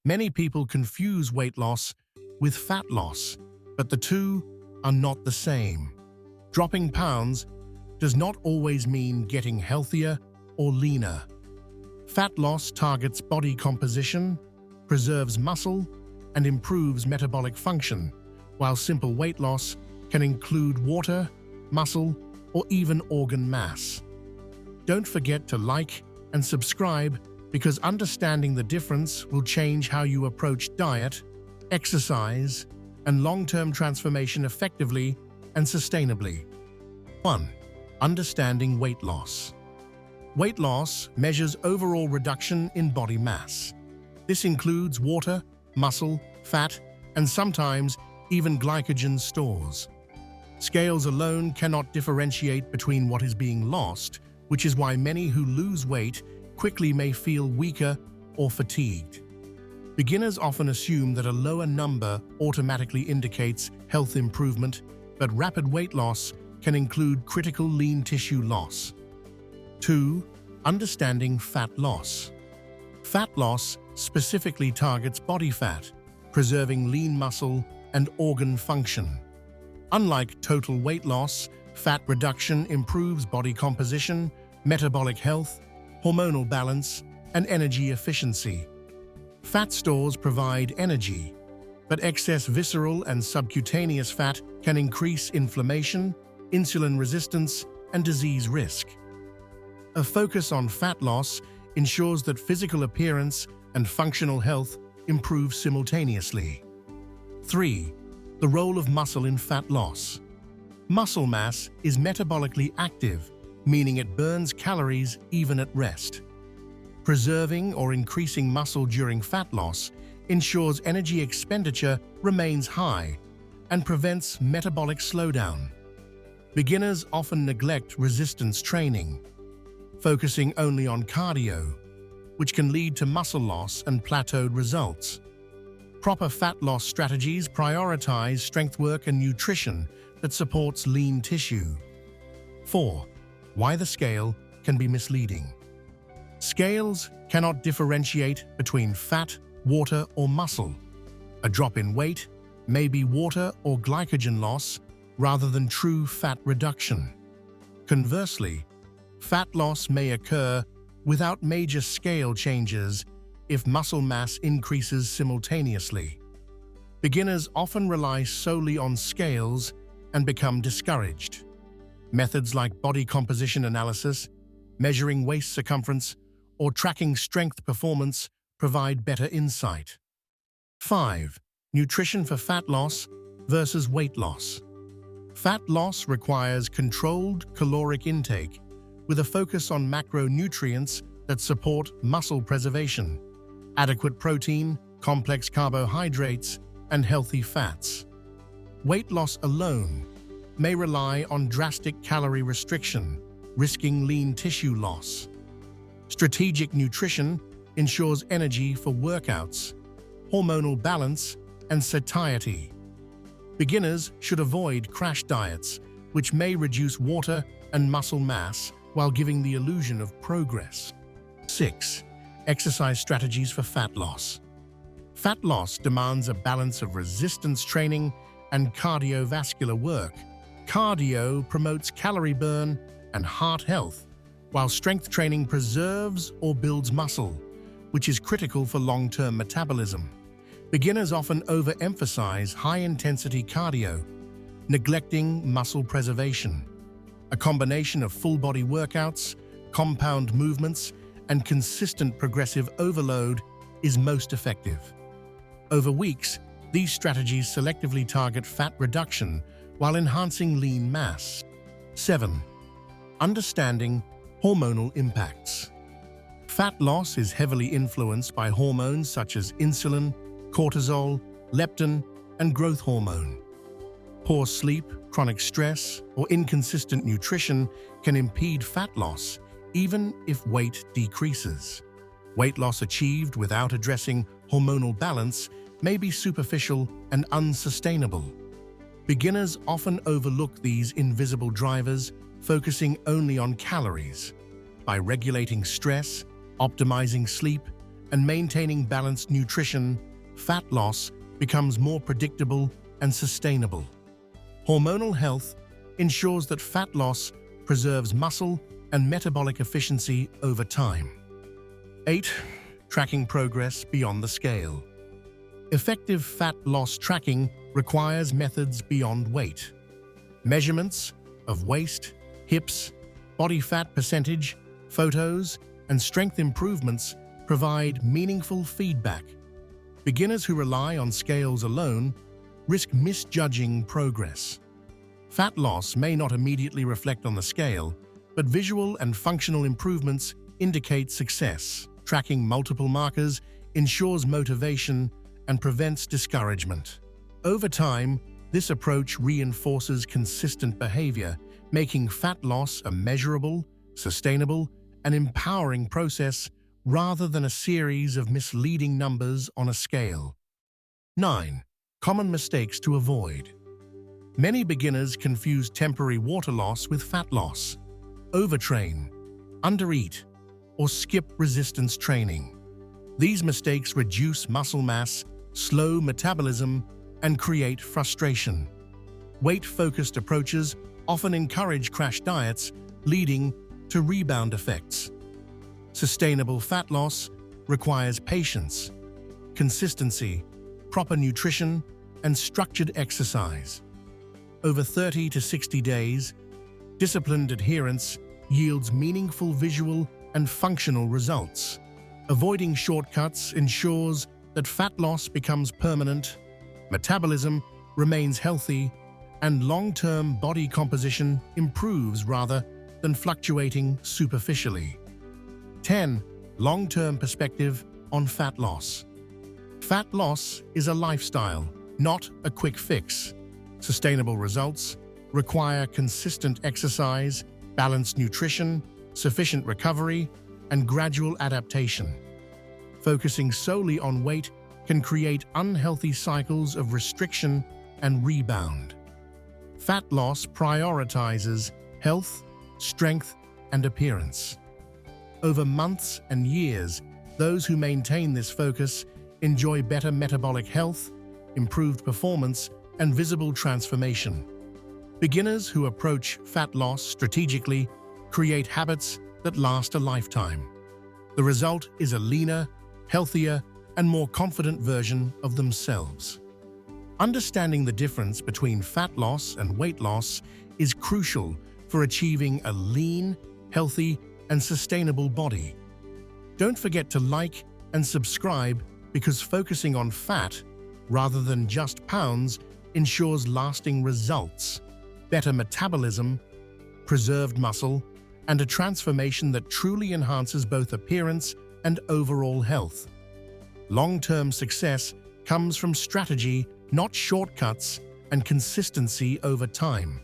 Many people confuse weight loss with fat loss, but the two are not the same. Dropping pounds does not always mean getting healthier or leaner. Fat loss targets body composition, preserves muscle, and improves metabolic function, while simple weight loss can include water, muscle, or even organ mass. Don't forget to like and subscribe because understanding the difference will change how you approach diet, exercise, and long-term transformation effectively and sustainably. 1. Understanding weight loss. Weight loss measures overall reduction in body mass. This includes water, muscle, fat, and sometimes even glycogen stores. Scales alone cannot differentiate between what is being lost, which is why many who lose weight quickly may feel weaker or fatigued. Beginners often assume that a lower number automatically indicates health improvement, but rapid weight loss can include critical lean tissue loss. 2. Understanding fat loss. Fat loss specifically targets body fat, preserving lean muscle and organ function. Unlike total weight loss, fat reduction improves body composition, metabolic health, hormonal balance, and energy efficiency. Fat stores provide energy, but excess visceral and subcutaneous fat can increase inflammation, insulin resistance, and disease risk. A focus on fat loss ensures that physical appearance and functional health improve simultaneously. 3. The role of muscle in fat loss. Muscle mass is metabolically active, meaning it burns calories even at rest. Preserving or increasing muscle during fat loss ensures energy expenditure remains high and prevents metabolic slowdown. Beginners often neglect resistance training, focusing only on cardio, which can lead to muscle loss and plateaued results. Proper fat loss strategies prioritize strength work and nutrition that supports lean tissue. 4. Why the scale can be misleading. Scales cannot differentiate between fat, water, or muscle. A drop in weight may be water or glycogen loss rather than true fat reduction. Conversely, fat loss may occur without major scale changes if muscle mass increases simultaneously. Beginners often rely solely on scales and become discouraged. Methods like body composition analysis, measuring waist circumference, or tracking strength performance provide better insight. 5. Nutrition for fat loss versus weight loss. Fat loss requires controlled caloric intake with a focus on macronutrients that support muscle preservation, adequate protein, complex carbohydrates, and healthy fats. Weight loss alone may rely on drastic calorie restriction, risking lean tissue loss. Strategic nutrition ensures energy for workouts, hormonal balance, and satiety. Beginners should avoid crash diets, which may reduce water and muscle mass while giving the illusion of progress. 6. Exercise strategies for fat loss. Fat loss demands a balance of resistance training and cardiovascular work. Cardio promotes calorie burn and heart health, while strength training preserves or builds muscle, which is critical for long-term metabolism. Beginners often overemphasize high-intensity cardio, neglecting muscle preservation. A combination of full-body workouts, compound movements, and consistent progressive overload is most effective. Over weeks, these strategies selectively target fat reduction while enhancing lean mass. 7. Understanding hormonal impacts. Fat loss is heavily influenced by hormones such as insulin, cortisol, leptin, and growth hormone. Poor sleep, chronic stress, or inconsistent nutrition can impede fat loss, even if weight decreases. Weight loss achieved without addressing hormonal balance may be superficial and unsustainable. Beginners often overlook these invisible drivers, focusing only on calories. By regulating stress, optimizing sleep, and maintaining balanced nutrition, fat loss becomes more predictable and sustainable. Hormonal health ensures that fat loss preserves muscle and metabolic efficiency over time. 8. Tracking progress beyond the scale. Effective fat loss tracking requires methods beyond weight. Measurements of waist, hips, body fat percentage, photos, and strength improvements provide meaningful feedback. Beginners who rely on scales alone risk misjudging progress. Fat loss may not immediately reflect on the scale, but visual and functional improvements indicate success. Tracking multiple markers ensures motivation and prevents discouragement. Over time, this approach reinforces consistent behavior, making fat loss a measurable, sustainable, and empowering process rather than a series of misleading numbers on a scale. 9. Common mistakes to avoid. Many beginners confuse temporary water loss with fat loss, overtrain, undereat, or skip resistance training. These mistakes reduce muscle mass, slow metabolism, and create frustration. Weight-focused approaches often encourage crash diets, leading to rebound effects. Sustainable fat loss requires patience, consistency, proper nutrition, and structured exercise. Over 30 to 60 days, disciplined adherence yields meaningful visual and functional results. Avoiding shortcuts ensures that fat loss becomes permanent, metabolism remains healthy, and long-term body composition improves rather than fluctuating superficially. 10. Long-term perspective on fat loss. Fat loss is a lifestyle, not a quick fix. Sustainable results require consistent exercise, balanced nutrition, sufficient recovery, and gradual adaptation. Focusing solely on weight can create unhealthy cycles of restriction and rebound. Fat loss prioritizes health, strength, and appearance. Over months and years, those who maintain this focus enjoy better metabolic health, improved performance, and visible transformation. Beginners who approach fat loss strategically create habits that last a lifetime. The result is a leaner, healthier, and more confident version of themselves. Understanding the difference between fat loss and weight loss is crucial for achieving a lean, healthy, and sustainable body. Don't forget to like and subscribe because focusing on fat rather than just pounds ensures lasting results, better metabolism, preserved muscle, and a transformation that truly enhances both appearance and overall health. Long-term success comes from strategy, not shortcuts, and consistency over time.